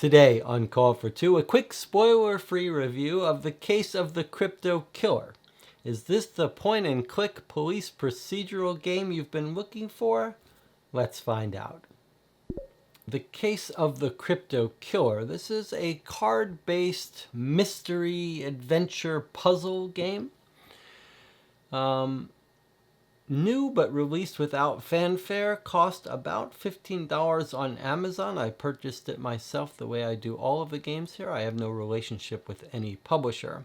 Today on Call for Two, a quick spoiler-free review of The Case of the Crypto Killer. Is this the point-and-click police procedural game you've been looking for? Let's find out. The Case of the Crypto Killer. This is a card-based mystery adventure puzzle game. New but released without fanfare, cost about $15 on Amazon. I purchased it myself the way I do all of the games here. I have no relationship with any publisher.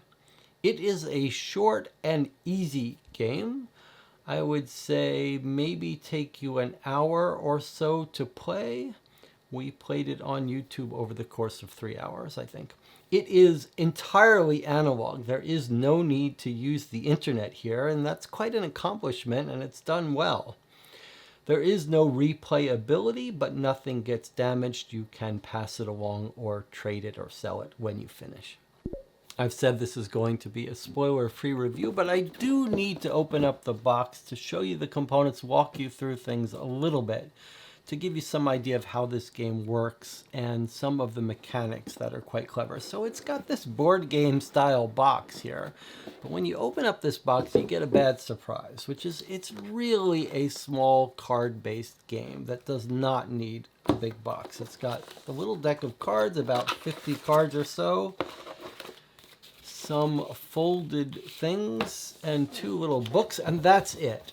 It is a short and easy game. I would say maybe take you an hour or so to play. We played it on YouTube over the course of 3 hours, I think. It is entirely analog. There is no need to use the internet here, and that's quite an accomplishment, and it's done well. There is no replayability, but nothing gets damaged. You can pass it along or trade it or sell it when you finish. I've said this is going to be a spoiler-free review, but I do need to open up the box to show you the components, walk you through things a little bit, to give you some idea of how this game works and some of the mechanics that are quite clever. So it's got this board game style box here, but when you open up this box, you get a bad surprise, which is it's really a small card-based game that does not need a big box. It's got a little deck of cards, about 50 cards or so, some folded things, and 2 little books, and that's it.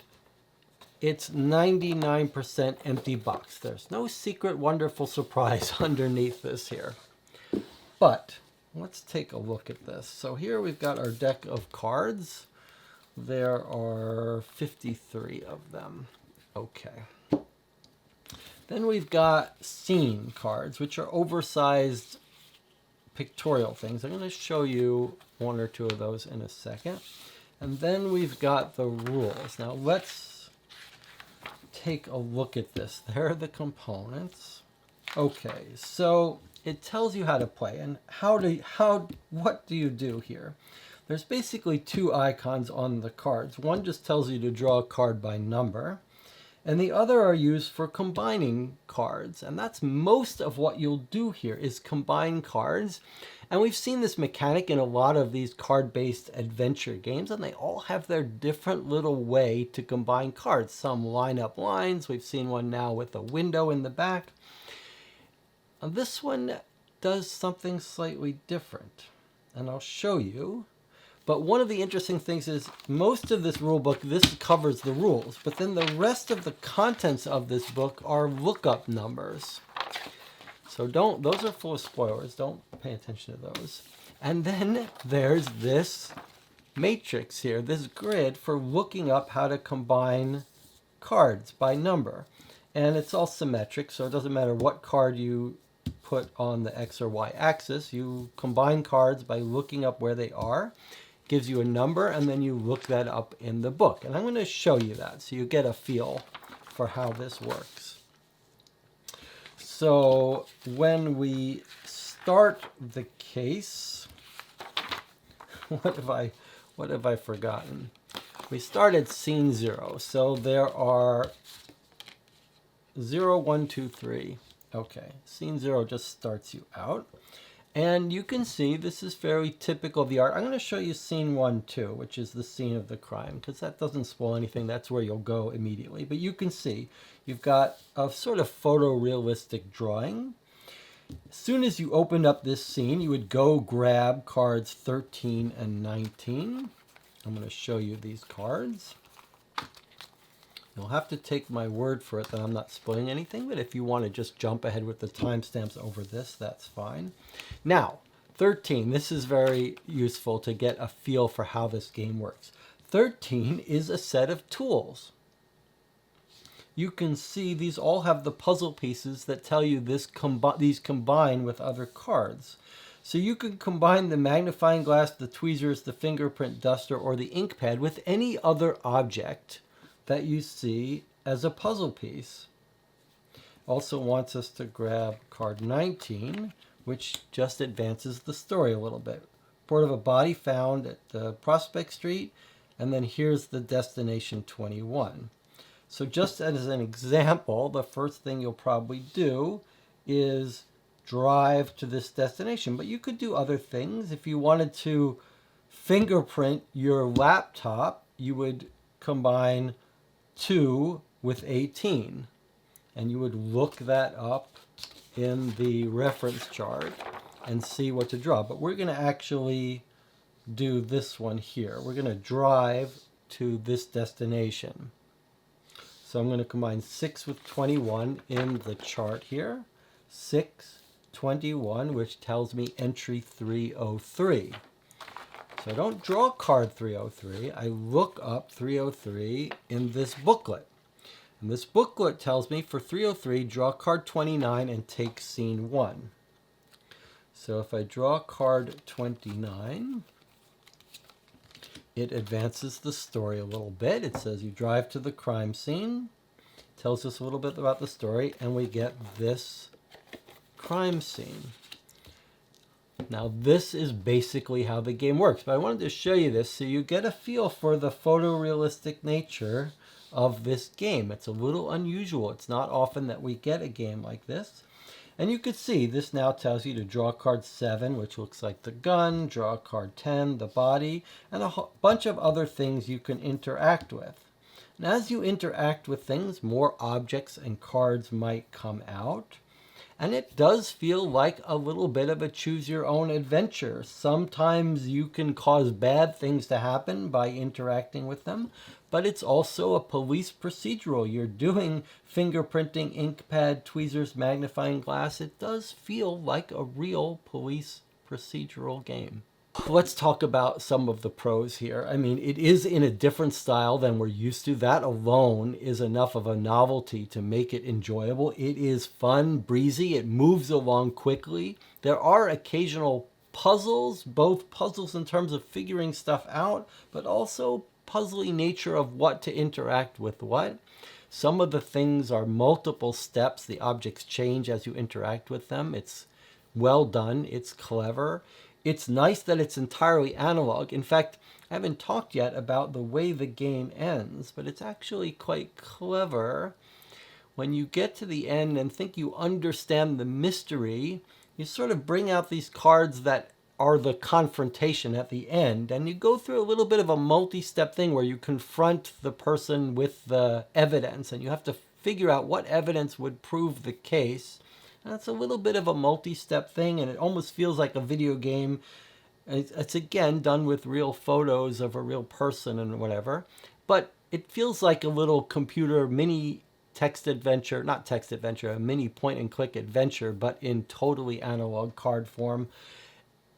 It's 99% empty box. There's no secret wonderful surprise underneath this here. But let's take a look at this. So here we've got our deck of cards. There are 53 of them. Okay. Then we've got scene cards, which are oversized pictorial things. I'm going to show you 1 or 2 of those in a second. And then we've got the rules. Now let's take a look at this. There are the components. Okay, so it tells you how to play, and what do you do here? There's basically 2 icons on the cards. One just tells you to draw a card by number, and the other are used for combining cards, and that's most of what you'll do here is combine cards. And we've seen this mechanic in a lot of these card-based adventure games, and they all have their different little way to combine cards. Some line up lines. We've seen one now with a window in the back. And this one does something slightly different, and I'll show you. But one of the interesting things is most of this rule book, this covers the rules, but then the rest of the contents of this book are lookup numbers. So those are full of spoilers. Don't pay attention to those. And then there's this matrix here, this grid for looking up how to combine cards by number. And it's all symmetric, so it doesn't matter what card you put on the X or Y axis. You combine cards by looking up where they are. It gives you a number, and then you look that up in the book. And I'm going to show you that so you get a feel for how this works. So when we start the case, what have I forgotten? We start at scene 0. So there are 0, 1, 2, 3. Okay, scene 0 just starts you out. And you can see this is fairly typical of the art. I'm going to show you scene 1, 2, which is the scene of the crime, because that doesn't spoil anything. That's where you'll go immediately. But you can see you've got a sort of photorealistic drawing. As soon as you opened up this scene, you would go grab cards 13 and 19. I'm going to show you these cards. You'll have to take my word for it that I'm not spoiling anything, but if you want to just jump ahead with the timestamps over this, that's fine. Now, 13, this is very useful to get a feel for how this game works. 13 is a set of tools. You can see these all have the puzzle pieces that tell you these combine with other cards. So you can combine the magnifying glass, the tweezers, the fingerprint duster, or the ink pad with any other object that you see as a puzzle piece. Also wants us to grab card 19, which just advances the story a little bit. Report of a body found at the Prospect Street, and then here's the destination 21. So just as an example, the first thing you'll probably do is drive to this destination. But you could do other things. If you wanted to fingerprint your laptop, you would combine 2 with 18. And you would look that up in the reference chart and see what to draw. But we're going to actually do this one here. We're going to drive to this destination. So I'm going to combine 6 with 21 in the chart here. 6, 21, which tells me entry 303. So I don't draw card 303. I look up 303 in this booklet. And this booklet tells me for 303, draw card 29 and take scene 1. So if I draw card 29, it advances the story a little bit. It says you drive to the crime scene, tells us a little bit about the story, and we get this crime scene. Now this is basically how the game works, but I wanted to show you this so you get a feel for the photorealistic nature of this game. It's a little unusual. It's not often that we get a game like this. And you can see this now tells you to draw card 7, which looks like the gun, draw card 10, the body, and a bunch of other things you can interact with. And as you interact with things, more objects and cards might come out. And it does feel like a little bit of a choose your own adventure. Sometimes you can cause bad things to happen by interacting with them, but it's also a police procedural. You're doing fingerprinting, ink pad, tweezers, magnifying glass. It does feel like a real police procedural game. Let's talk about some of the pros here. I mean, it is in a different style than we're used to. That alone is enough of a novelty to make it enjoyable. It is fun, breezy. It moves along quickly. There are occasional puzzles, both puzzles in terms of figuring stuff out, but also puzzly nature of what to interact with what. Some of the things are multiple steps. The objects change as you interact with them. It's well done. It's clever. It's nice that it's entirely analog. In fact, I haven't talked yet about the way the game ends, but it's actually quite clever. When you get to the end and think you understand the mystery, you sort of bring out these cards that are the confrontation at the end, and you go through a little bit of a multi-step thing where you confront the person with the evidence, and you have to figure out what evidence would prove the case. That's a little bit of a multi-step thing, and it almost feels like a video game. It's again done with real photos of a real person and whatever, but it feels like a little computer mini text adventure, not text adventure, a mini point and click adventure, but in totally analog card form.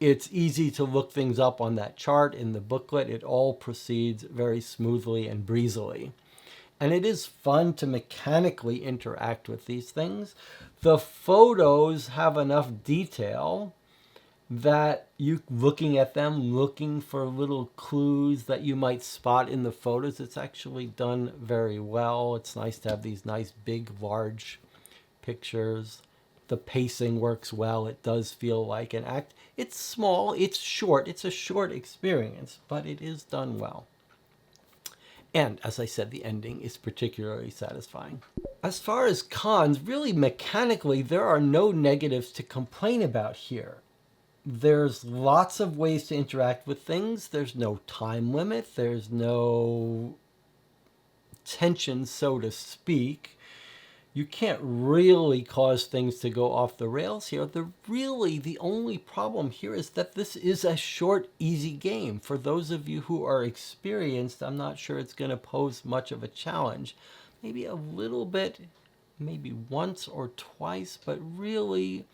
It's easy to look things up on that chart in the booklet. It all proceeds very smoothly and breezily. And it is fun to mechanically interact with these things. The photos have enough detail that you looking at them, looking for little clues that you might spot in the photos. It's actually done very well. It's nice to have these nice, big, large pictures. The pacing works well. It does feel like an act. It's small, it's short. It's a short experience, but it is done well. And as I said, the ending is particularly satisfying. As far as cons, really mechanically, there are no negatives to complain about here. There's lots of ways to interact with things. There's no time limit. There's no tension, so to speak. You can't really cause things to go off the rails here. The only problem here is that this is a short, easy game. For those of you who are experienced, I'm not sure it's going to pose much of a challenge. Maybe a little bit, maybe once or twice, but really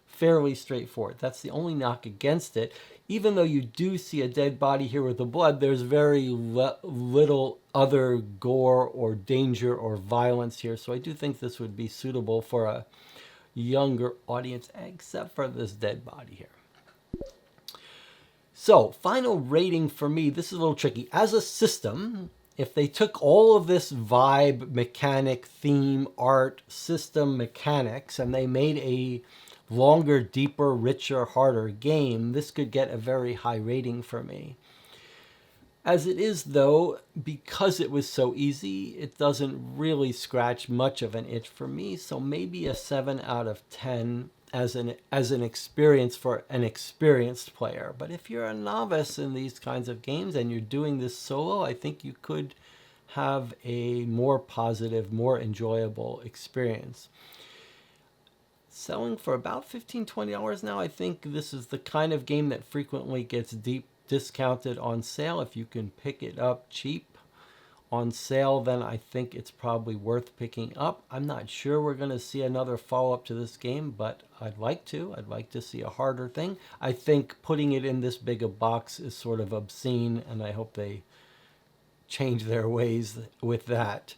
fairly straightforward. That's the only knock against it. Even though you do see a dead body here with the blood, there's very little other gore or danger or violence here. So I do think this would be suitable for a younger audience, except for this dead body here. So final rating for me, this is a little tricky. As a system, if they took all of this vibe, mechanic, theme, art, system mechanics, and they made a longer, deeper, richer, harder game, this could get a very high rating for me. As it is, though, because it was so easy, it doesn't really scratch much of an itch for me, so maybe a 7 out of 10 as an experience for an experienced player. But if you're a novice in these kinds of games and you're doing this solo, I think you could have a more positive, more enjoyable experience. Selling for about $15-20 now. I think this is the kind of game that frequently gets deep discounted on sale. If you can pick it up cheap on sale, then I think it's probably worth picking up. I'm not sure we're going to see another follow-up to this game, but I'd like to. I'd like to see a harder thing. I think putting it in this big a box is sort of obscene, and I hope they change their ways with that.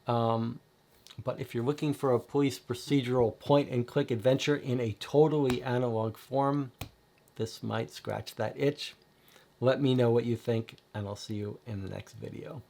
But if you're looking for a police procedural point-and-click adventure in a totally analog form, this might scratch that itch. Let me know what you think, and I'll see you in the next video.